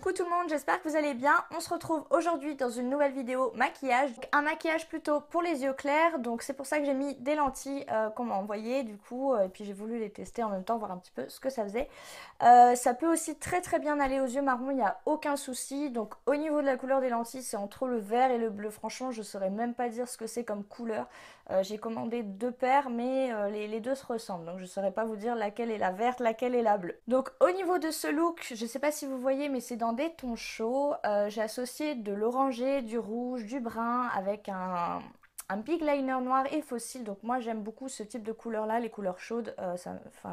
Coucou tout le monde, j'espère que vous allez bien. On se retrouve aujourd'hui dans une nouvelle vidéo maquillage. Un maquillage plutôt pour les yeux clairs, donc c'est pour ça que j'ai mis des lentilles qu'on m'a envoyées du coup. Et puis j'ai voulu les tester en même temps, voir un petit peu ce que ça faisait. Ça peut aussi très bien aller aux yeux marrons, il n'y a aucun souci. Donc au niveau de la couleur des lentilles, c'est entre le vert et le bleu. Franchement, je ne saurais même pas dire ce que c'est comme couleur. J'ai commandé deux paires, mais les deux se ressemblent. Donc je ne saurais pas vous dire laquelle est la verte, laquelle est la bleue. Donc au niveau de ce look, je ne sais pas si vous voyez, mais c'est dans des tons chauds. J'ai associé de l'orangé, du rouge, du brun avec un big liner noir et fossile. Donc moi j'aime beaucoup ce type de couleur là, les couleurs chaudes,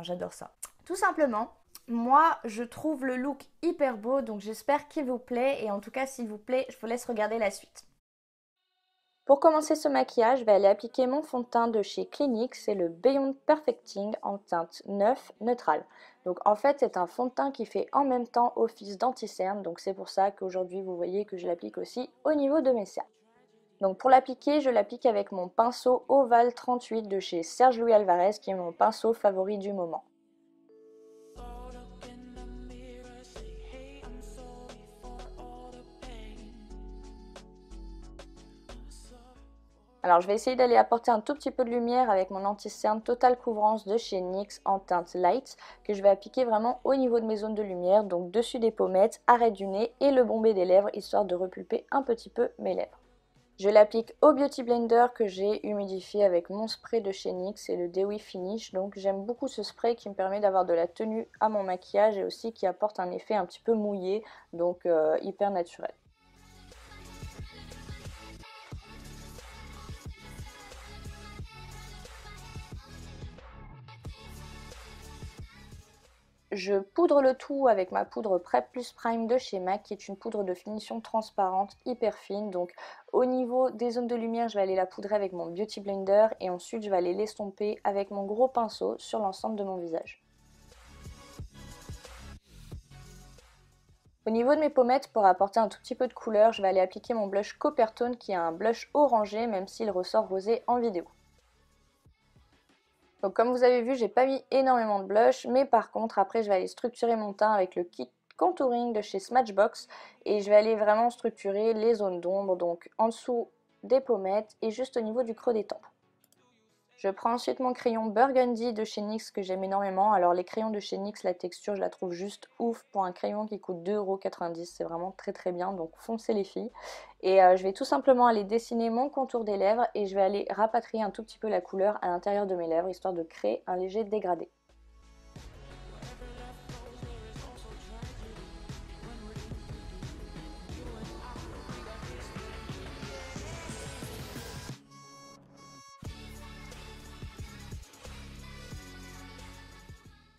j'adore ça. Tout simplement, moi je trouve le look hyper beau, donc j'espère qu'il vous plaît. Et en tout cas s'il vous plaît, je vous laisse regarder la suite. Pour commencer ce maquillage, je vais aller appliquer mon fond de teint de chez Clinique, c'est le Beyond Perfecting en teinte 9 neutrale. Donc en fait c'est un fond de teint qui fait en même temps office d'anti-cerne, donc c'est pour ça qu'aujourd'hui vous voyez que je l'applique aussi au niveau de mes cernes. Donc pour l'appliquer, je l'applique avec mon pinceau Oval 38 de chez Serge Louis Alvarez, qui est mon pinceau favori du moment. Alors je vais essayer d'aller apporter un tout petit peu de lumière avec mon anti-cerne Total Couvrance de chez NYX en teinte light, que je vais appliquer vraiment au niveau de mes zones de lumière, donc dessus des pommettes, arrêt du nez et le bombé des lèvres, histoire de repulper un petit peu mes lèvres. Je l'applique au Beauty Blender que j'ai humidifié avec mon spray de chez NYX, c'est le Dewy Finish. Donc j'aime beaucoup ce spray qui me permet d'avoir de la tenue à mon maquillage et aussi qui apporte un effet un petit peu mouillé, donc hyper naturel. Je poudre le tout avec ma poudre Prep Plus Prime de chez MAC, qui est une poudre de finition transparente hyper fine. Donc au niveau des zones de lumière, je vais aller la poudrer avec mon Beauty Blender et ensuite je vais aller l'estomper avec mon gros pinceau sur l'ensemble de mon visage. Au niveau de mes pommettes, pour apporter un tout petit peu de couleur, je vais aller appliquer mon blush Coppertone qui est un blush orangé, même s'il ressort rosé en vidéo. Donc comme vous avez vu, j'ai pas mis énormément de blush, mais par contre après je vais aller structurer mon teint avec le kit contouring de chez Smashbox et je vais aller vraiment structurer les zones d'ombre, donc en dessous des pommettes et juste au niveau du creux des tempes. Je prends ensuite mon crayon Burgundy de chez NYX que j'aime énormément. Alors les crayons de chez NYX, la texture je la trouve juste ouf pour un crayon qui coûte 2,90 €. C'est vraiment très bien, donc foncez les filles. Et je vais tout simplement aller dessiner mon contour des lèvres et je vais aller rapatrier un tout petit peu la couleur à l'intérieur de mes lèvres histoire de créer un léger dégradé.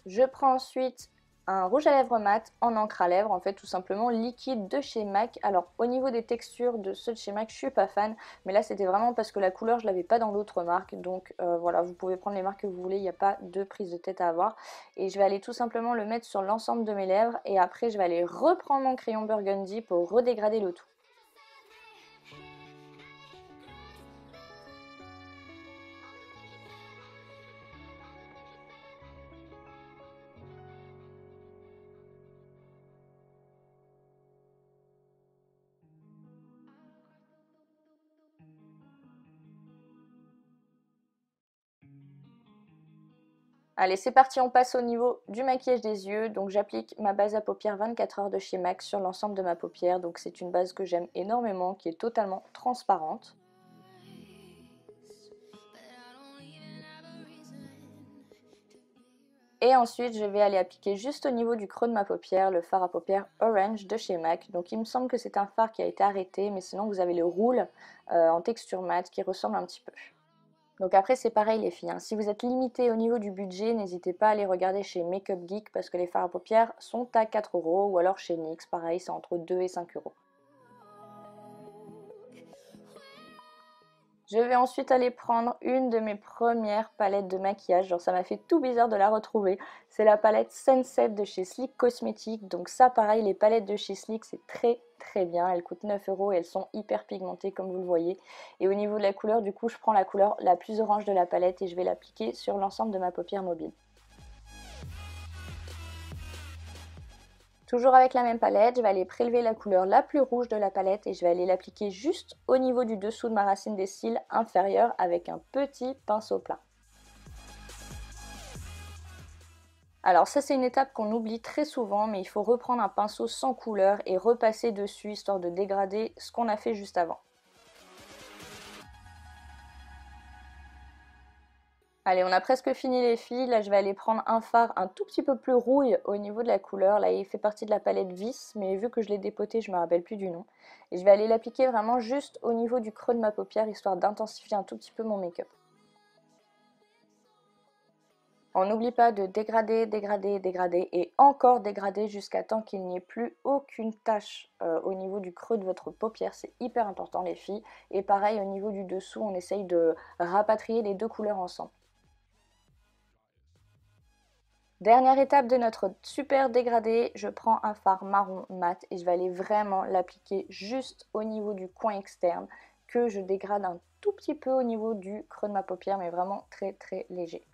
Je prends ensuite un rouge à lèvres mat en encre à lèvres, en fait tout simplement liquide de chez MAC. Alors au niveau des textures de ceux de chez MAC, je suis pas fan, mais là c'était vraiment parce que la couleur je l'avais pas dans l'autre marque, donc voilà, vous pouvez prendre les marques que vous voulez, il n'y a pas de prise de tête à avoir. Et je vais aller tout simplement le mettre sur l'ensemble de mes lèvres et après je vais aller reprendre mon crayon Burgundy pour redégrader le tout. Allez, c'est parti, on passe au niveau du maquillage des yeux. Donc j'applique ma base à paupières 24 heures de chez MAC sur l'ensemble de ma paupière. Donc c'est une base que j'aime énormément, qui est totalement transparente. Et ensuite, je vais aller appliquer juste au niveau du creux de ma paupière le fard à paupières Orange de chez MAC. Donc il me semble que c'est un fard qui a été arrêté, mais sinon vous avez le roule en texture mat qui ressemble un petit peu. Donc après c'est pareil les filles, hein. Si vous êtes limité au niveau du budget, n'hésitez pas à aller regarder chez Makeup Geek parce que les fards à paupières sont à 4 € ou alors chez NYX, pareil c'est entre 2 et 5 €. Je vais ensuite aller prendre une de mes premières palettes de maquillage, genre ça m'a fait tout bizarre de la retrouver. C'est la palette Sunset de chez Sleek Cosmetics, donc ça pareil les palettes de chez Sleek c'est très bien, elles coûtent 9 € et elles sont hyper pigmentées comme vous le voyez. Et au niveau de la couleur, du coup je prends la couleur la plus orange de la palette et je vais l'appliquer sur l'ensemble de ma paupière mobile. Toujours avec la même palette, je vais aller prélever la couleur la plus rouge de la palette et je vais aller l'appliquer juste au niveau du dessous de ma racine des cils inférieure avec un petit pinceau plat. Alors ça c'est une étape qu'on oublie très souvent, mais il faut reprendre un pinceau sans couleur et repasser dessus histoire de dégrader ce qu'on a fait juste avant. Allez, on a presque fini les filles, là je vais aller prendre un fard un tout petit peu plus rouille au niveau de la couleur, là il fait partie de la palette Vis, mais vu que je l'ai dépoté je me rappelle plus du nom. Et je vais aller l'appliquer vraiment juste au niveau du creux de ma paupière, histoire d'intensifier un tout petit peu mon make-up. On n'oublie pas de dégrader, dégrader, dégrader et encore dégrader jusqu'à temps qu'il n'y ait plus aucune tache au niveau du creux de votre paupière. C'est hyper important les filles. Et pareil au niveau du dessous, on essaye de rapatrier les deux couleurs ensemble. Dernière étape de notre super dégradé, je prends un fard marron mat et je vais aller vraiment l'appliquer juste au niveau du coin externe que je dégrade un tout petit peu au niveau du creux de ma paupière, mais vraiment très très léger.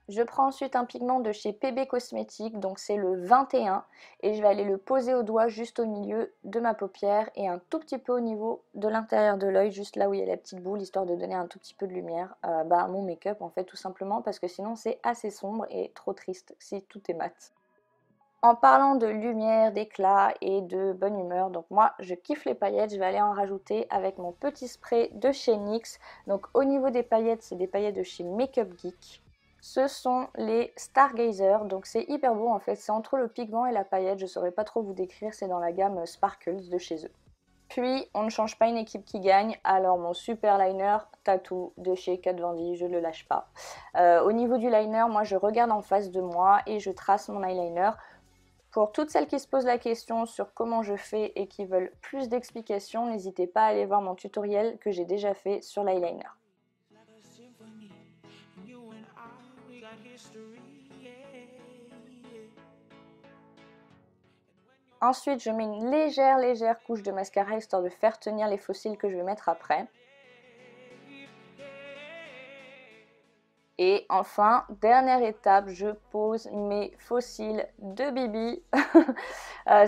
Je prends ensuite un pigment de chez PB Cosmétiques, donc c'est le 21, et je vais aller le poser au doigt juste au milieu de ma paupière et un tout petit peu au niveau de l'intérieur de l'œil, juste là où il y a la petite boule, histoire de donner un tout petit peu de lumière à mon make-up en fait, tout simplement, parce que sinon c'est assez sombre et trop triste si tout est mat. En parlant de lumière, d'éclat et de bonne humeur, donc moi je kiffe les paillettes, je vais aller en rajouter avec mon petit spray de chez NYX. Donc au niveau des paillettes, c'est des paillettes de chez Makeup Geek. Ce sont les Stargazer, donc c'est hyper beau en fait, c'est entre le pigment et la paillette, je ne saurais pas trop vous décrire, c'est dans la gamme Sparkles de chez eux. Puis on ne change pas une équipe qui gagne, alors mon super liner Tattoo de chez Kat Von D, je ne le lâche pas. Au niveau du liner, moi je regarde en face de moi et je trace mon eyeliner. Pour toutes celles qui se posent la question sur comment je fais et qui veulent plus d'explications, n'hésitez pas à aller voir mon tutoriel que j'ai déjà fait sur l'eyeliner. Ensuite, je mets une légère couche de mascara histoire de faire tenir les faux cils que je vais mettre après. Et enfin, dernière étape, je pose mes faux cils de Bibi.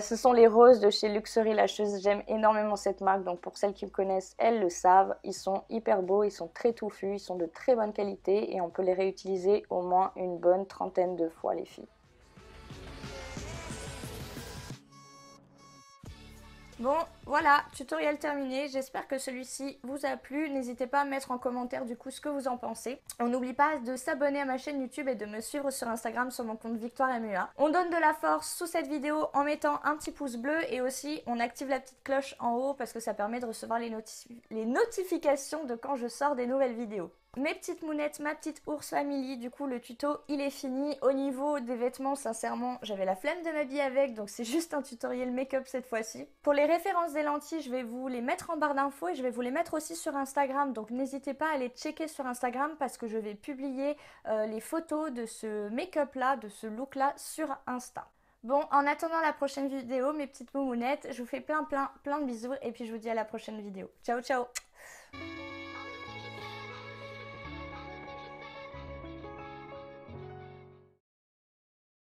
Ce sont les roses de chez Luxury Lashes. J'aime énormément cette marque, donc pour celles qui me connaissent, elles le savent. Ils sont hyper beaux, ils sont très touffus, ils sont de très bonne qualité et on peut les réutiliser au moins une bonne trentaine de fois les filles. Bon, voilà, tutoriel terminé. J'espère que celui-ci vous a plu. N'hésitez pas à mettre en commentaire du coup ce que vous en pensez. On n'oublie pas de s'abonner à ma chaîne YouTube et de me suivre sur Instagram sur mon compte Victoire MUA. On donne de la force sous cette vidéo en mettant un petit pouce bleu et aussi on active la petite cloche en haut parce que ça permet de recevoir les notifications de quand je sors des nouvelles vidéos. Mes petites mounettes, ma petite ours family, du coup le tuto il est fini. Au niveau des vêtements, sincèrement j'avais la flemme de m'habiller avec, donc c'est juste un tutoriel make-up cette fois-ci. Pour les références des lentilles, je vais vous les mettre en barre d'infos et je vais vous les mettre aussi sur Instagram, donc n'hésitez pas à les checker sur Instagram parce que je vais publier les photos de ce make-up là, de ce look là sur Insta. Bon, en attendant la prochaine vidéo, mes petites moumounettes, je vous fais plein de bisous et puis je vous dis à la prochaine vidéo. Ciao ciao.